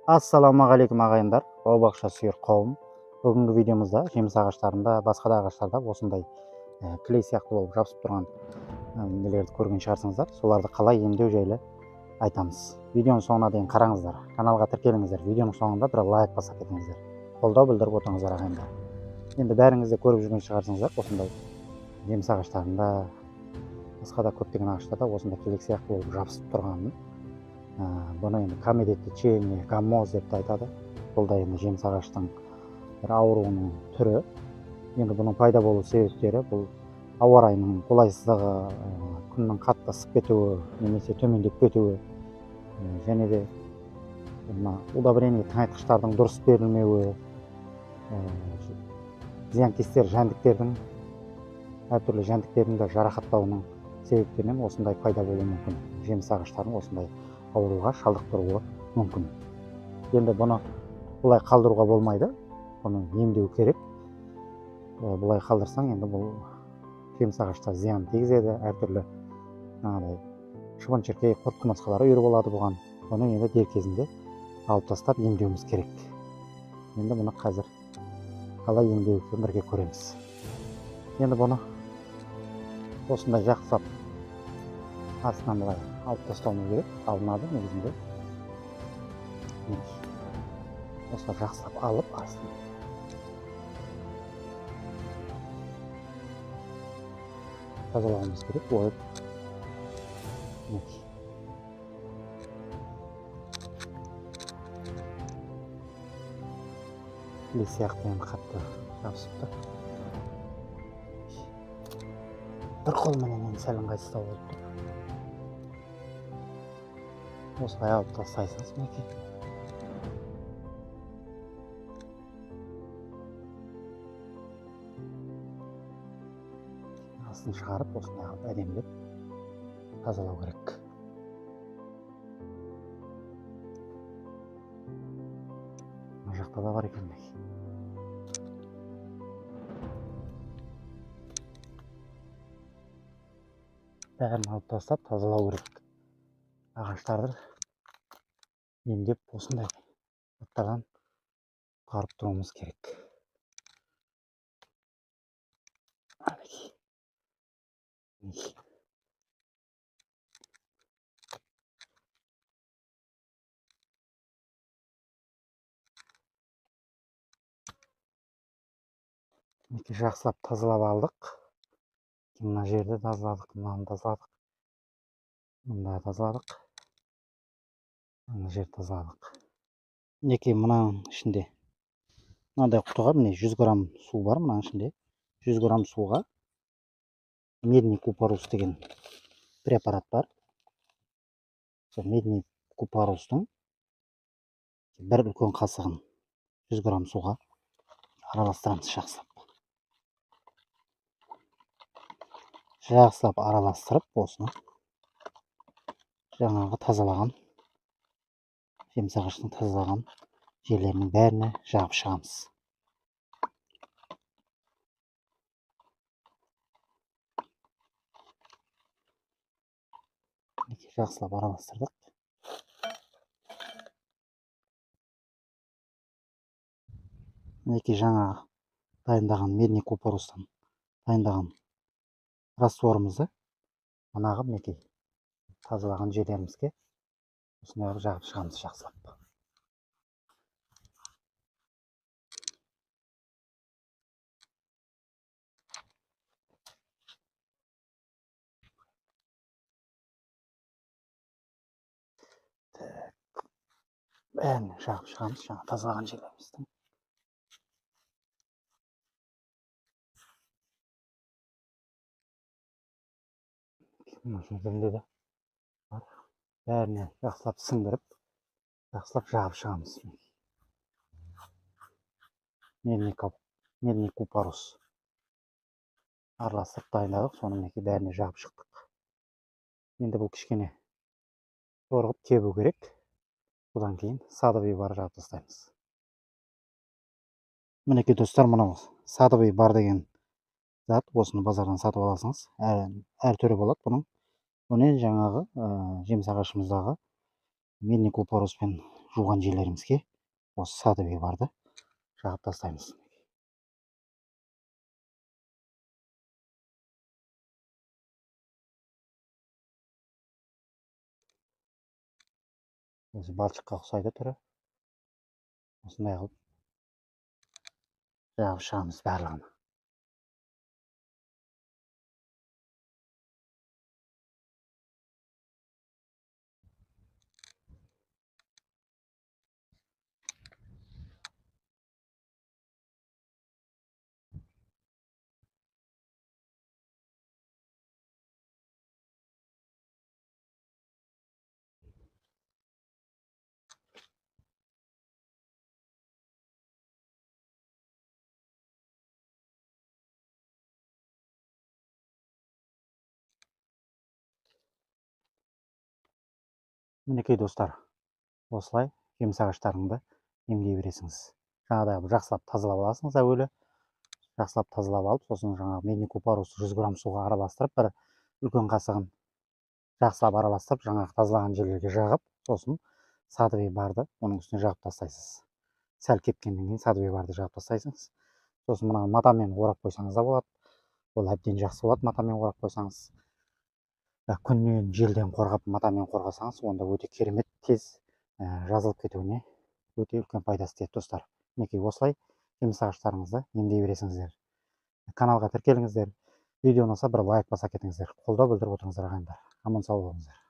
Ассалаумағалейкум ағайындар, бау бақша сүйер қауым. Бүгінгі видеомызда жеміс ағаштарында, басқа да ағаштарда осындай кілей сияқты болып жабысып тұрған нелерді көрген шығарсыңыздар. Соларды қалай емдеу жайлы айтамыз. Видеоның соңына дейін қараңыздар, каналға тіркеліңіздер. Видеоның соңында бір лайк басып кетіңіздер. Қолдау білдіріп отырыңыздар ағайындар. Енді бәріңіз де көріп жүрген шығарсыңыздар, осындай жеміс ағаштарында, басқа да көптеген ағаштарда осындай кілек сияқты болып жабысып тұрғанын. Бұны енді комедия течение, гаммоз деп айтады. Бұл да енді жеміс ағаштың бір ауруының түрі. Енді бұның пайда болу себептері бұл ауа райының қолайсыздығы, күннің қатты ысып кетуі немесе төмендеп кетуі, және де удобрение тыңайтқыштардың дұрыс берілмеуі, зиянкестер жәндіктердің, әртүрлі жәндіктердің де жарақаттауының себептерінен осындай пайда болуы мүмкін. Жеміс ағаштарын осындай ауруға шалдықтыруы мүмкін. Енді бұны бұлай қалдыруға болмайды, бұны емдеу керек. Бұлай қалдырсаң, енді бұл жеміс ағашқа зиян тигізеді, әртүрлі шыбын-шіркей, құрт құмырсқалары үйір болады бұған. Бұны енді дер кезінде алып тастап емдеуіміз керек. Енді бұны қазір қалай емдеуді бірге көреміз. Енді бұны осындай жақсылап астынан былай алып тастауымыз керек. Алынады негізінде. Осылай жақсылап алып астын тазалауымыз керек. Ойып кіле сияқты енді қатты жабысыпты. Бір қолменен сәл ыңғайсыздау болып тұр. Осылай алып тастайсыңыз мінекей. Астын шығарып, осындай алып әдемілеп тазалау керек. Мына жақта да бар екен. Бәрін алып тастап тазалау керек. Ағаштарды емдеп осындай заттардан құтқарып тұруымыз керек. Жақсылап тазалап алдық. Мына жерді тазаладық, мынаны тазаладық. Мында тазаладық. Мына жерді тазаладық. Мінекей мынаның ішінде мынандай құтыға міне 100 грамм су бар. Мынаның ішінде 100 грамм суға медный купорус деген препарат бар. Медный купорустың бір үлкен қасығын 100 грамм суға араластырамыз жақсылап. Жақсылап араластырып, осыны жаңағы тазалаған, жеміс ағаштың тазалаған жерлерінің бәріне жағып шығамыз. Жақсылап араластырдық. Мінекей жаңағы дайындаған медный купорустан дайындаған растворымызды мынағы мінекей тазалаған жерлерімізге осындай жағып шығамыз жақсылап. Бәрін жағып шығамыз жаңа тазалаған жерлеріміздің. Мына жерінде де бар. Бәріне жақсылап сіңдіріп, жақсылап жағып шығамыз. Медный купорус араластырып дайындадық, соны мінекей бәріне жағып шықтық. Енді бұл кішкене сорғып тебу керек. Бұдан кейін садовый бар жағып тастаймыз. Мінекей достар, мынау садовый бар деген зат, осыны базардан сатып аласыңыз. Әр түрі болады бұның. Бұны жаңағы жеміс ағашымыздағы медный купоруспен жуған жерлерімізге осы садовый барды жағып тастаймыз. Өзі балшыққа ұқсайды түрі. Осындай қылып жағып шығамыз барлығын. Мінекей достар, осылай жеміс ағаштарыңды емдей бересіңіз. Жаңағыдай жақсылап тазалап аласыңыз әуелі. Жақсылап тазалап алып, сосын жаңағы медный купорос 100 грамм суға араластырып, бір үлкен қасығын жақсылап араластырып, жаңағы тазалаған жерлерге жағып, сосын садовый барды оның үстіне жағып тастайсыз. Сәл кепкеннен кейін садовый барды жағып тастайсыз. Сосын мына матамен орап қойсаңыз да болады. Ол әбден жақсы болады, матамен орап қойсаңыз. Күннен, желден қорғап, матамен қорғасаңыз, онда өте керемет тез жазылып кетуіне өте үлкен пайдасы тиеді достар. Мінекей осылай жеміс ағаштарыңызды емдей бересіңіздер. Каналға тіркеліңіздер. Видео ұнаса бір лайк баса кетіңіздер. Қолдау білдіріп отырыңыздар ағайындар. Аман сау болыңыздар.